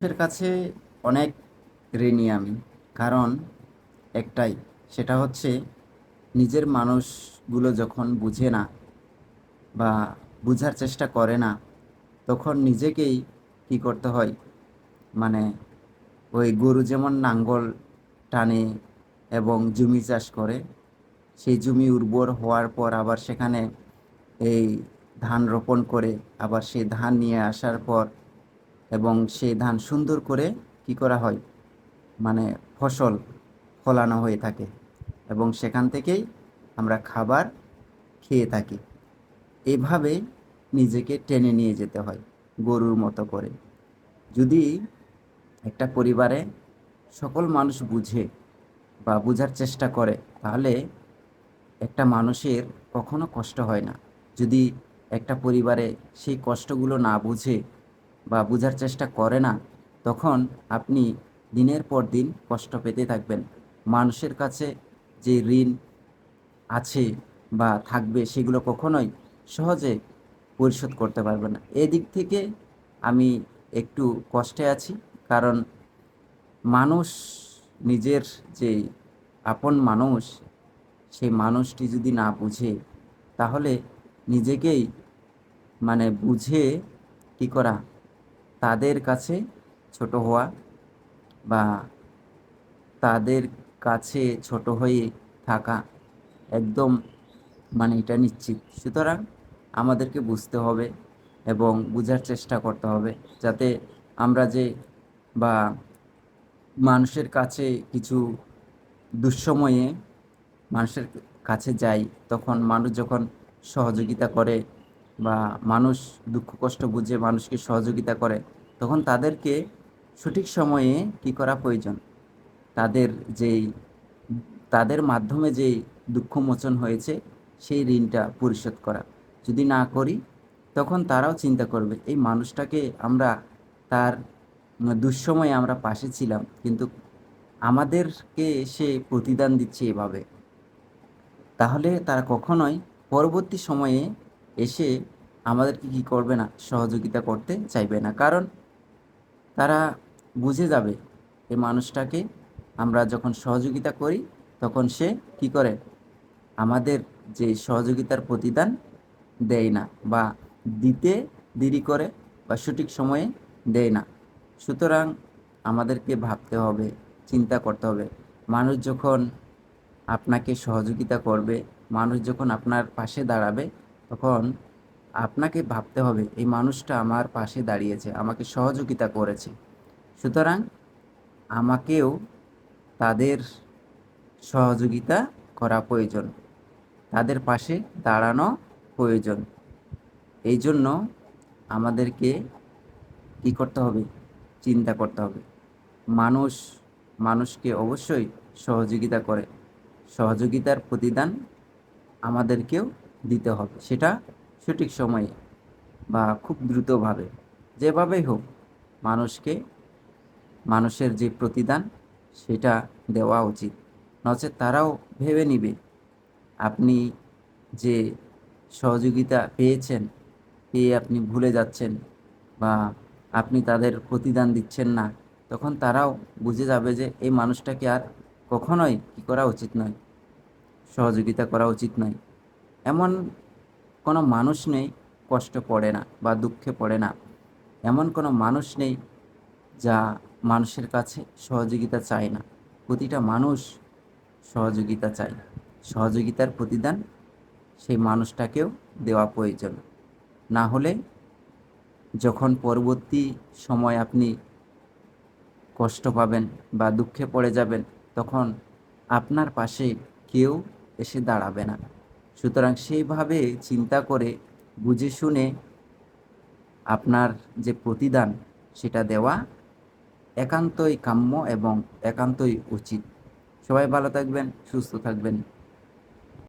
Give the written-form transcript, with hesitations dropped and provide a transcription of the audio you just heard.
এর কাছে অনেক ঋণী আমি। কারণ একটাই, সেটা হচ্ছে নিজের মানুষগুলো যখন বুঝে না বা বুঝার চেষ্টা করে না, তখন নিজেকেই কি করতে হয়, মানে ওই গরু যেমন লাঙ্গল টানে এবং জমি চাষ করে, সেই জমি উর্বর হওয়ার পর আবার সেখানে এই ধান রোপণ করে, আবার সেই ধান নিয়ে আসার পর এবং সেই ধান সুন্দর করে কি করা হয়, মানে ফসল ফলানো হয়ে থাকে এবং সেখান থেকেই আমরা খাবার খেয়ে থাকি। এভাবে নিজেকে টেনে নিয়ে যেতে হয় গরুর মতো করে। যদি একটা পরিবারে সকল মানুষ বুঝে বা বুঝার চেষ্টা করে, তাহলে একটা মানুষের কখনো কষ্ট হয় না। যদি একটা পরিবারে সেই কষ্টগুলো না বুঝে বা বুঝার চেষ্টা করে না, তখন আপনি দিনের পর দিন কষ্ট পেতে থাকবেন। মানুষের কাছে যে ঋণ আছে বা থাকবে, সেগুলো কখনোই সহজে পরিশোধ করতে পারবেন না। এদিক থেকে আমি একটু কষ্টে আছি। কারণ মানুষ, নিজের যে আপন মানুষ, সেই মানুষটি যদি না বুঝে, তাহলে নিজেকেই বুঝে কি করা, তাদের কাছে ছোট হওয়া বা তাদের কাছে ছোট হয়ে থাকা একদম, এটা নিশ্চিত। সুতরাং আমাদেরকে বুঝতে হবে এবং বুঝার চেষ্টা করতে হবে, যাতে আমরা যে বা মানুষের কাছে কিছু দুঃসময়ে মানুষের কাছে যাই, তখন মানুষ যখন সহযোগিতা করে বা মানুষ দুঃখ কষ্ট বুঝে মানুষকে সহযোগিতা করে, তখন তাদেরকে সঠিক সময়ে কি করা প্রয়োজন, তাদের যেই তাদের মাধ্যমে যেই দুঃখ মোচন হয়েছে, সেই ঋণটা পরিশোধ করা। যদি না করি, তখন তারাও চিন্তা করবে, এই মানুষটাকে আমরা তার দুঃসময়ে আমরা পাশে ছিলাম, কিন্তু আমাদেরকে সে প্রতিদান দিচ্ছে এভাবে। তাহলে তারা কখনোই পরবর্তী সময়ে এসে আমাদেরকে কি করবে না, সহযোগিতা করতে চাইবে না। কারণ তারা বুঝে যাবে, এই মানুষটাকে আমরা যখন সহযোগিতা করি, তখন সে কি করে, আমাদের যে সহযোগিতার প্রতিদান দেয় না বা দিতে দেরি করে বা সঠিক সময়ে দেয় না। সুতরাং আমাদেরকে ভাবতে হবে, চিন্তা করতে হবে, মানুষ যখন আপনাকে সহযোগিতা করবে, মানুষ যখন আপনার পাশে দাঁড়াবে, তখন আপনাকে ভাবতে হবে, এই মানুষটা আমার পাশে দাঁড়িয়েছে, আমাকে সহযোগিতা করেছে। সুতরাং আমাকেও তাদের সহযোগিতা করা প্রয়োজন, তাদের পাশে দাঁড়ানো প্রয়োজন। এই জন্য আমাদেরকে কী করতে হবে, চিন্তা করতে হবে। মানুষ মানুষকে অবশ্যই সহযোগিতা করে, সহযোগিতার প্রতিদান আমাদেরকেও দিতে হবে, সেটা সঠিক সময়ে বা খুব দ্রুতভাবে, যেভাবেই হোক মানুষকে, মানুষের যে প্রতিদান, সেটা দেওয়া উচিত। নচেৎ তারাও ভেবে নিবে, আপনি যে সহযোগিতা পেয়েছেন, পেয়ে আপনি ভুলে যাচ্ছেন বা আপনি তাদের প্রতিদান দিচ্ছেন না, তখন তারাও বুঝে যাবে যে এই মানুষটাকে আর কখনোই কী করা উচিত নয়, সহযোগিতা করা উচিত নয়। এমন কোনো মানুষ নেই কষ্ট পড়ে না বা দুঃখে পড়ে না। এমন কোনো মানুষ নেই যা মানুষের কাছে সহযোগিতা চায় না। প্রতিটা মানুষ সহযোগিতা চায়। সহযোগিতার প্রতিদান সেই মানুষটাকেও দেওয়া প্রয়োজন। না হলে যখন পরবর্তী সময় আপনি কষ্ট পাবেন বা দুঃখে পড়ে যাবেন, তখন আপনার পাশে কেউ এসে দাঁড়াবে না। সুতরাং সেইভাবে চিন্তা করে, বুঝে শুনে আপনার যে প্রতিদান, সেটা দেওয়া একান্তই কাম্য এবং একান্তই উচিত। সবাই ভালো থাকবেন, সুস্থ থাকবেন।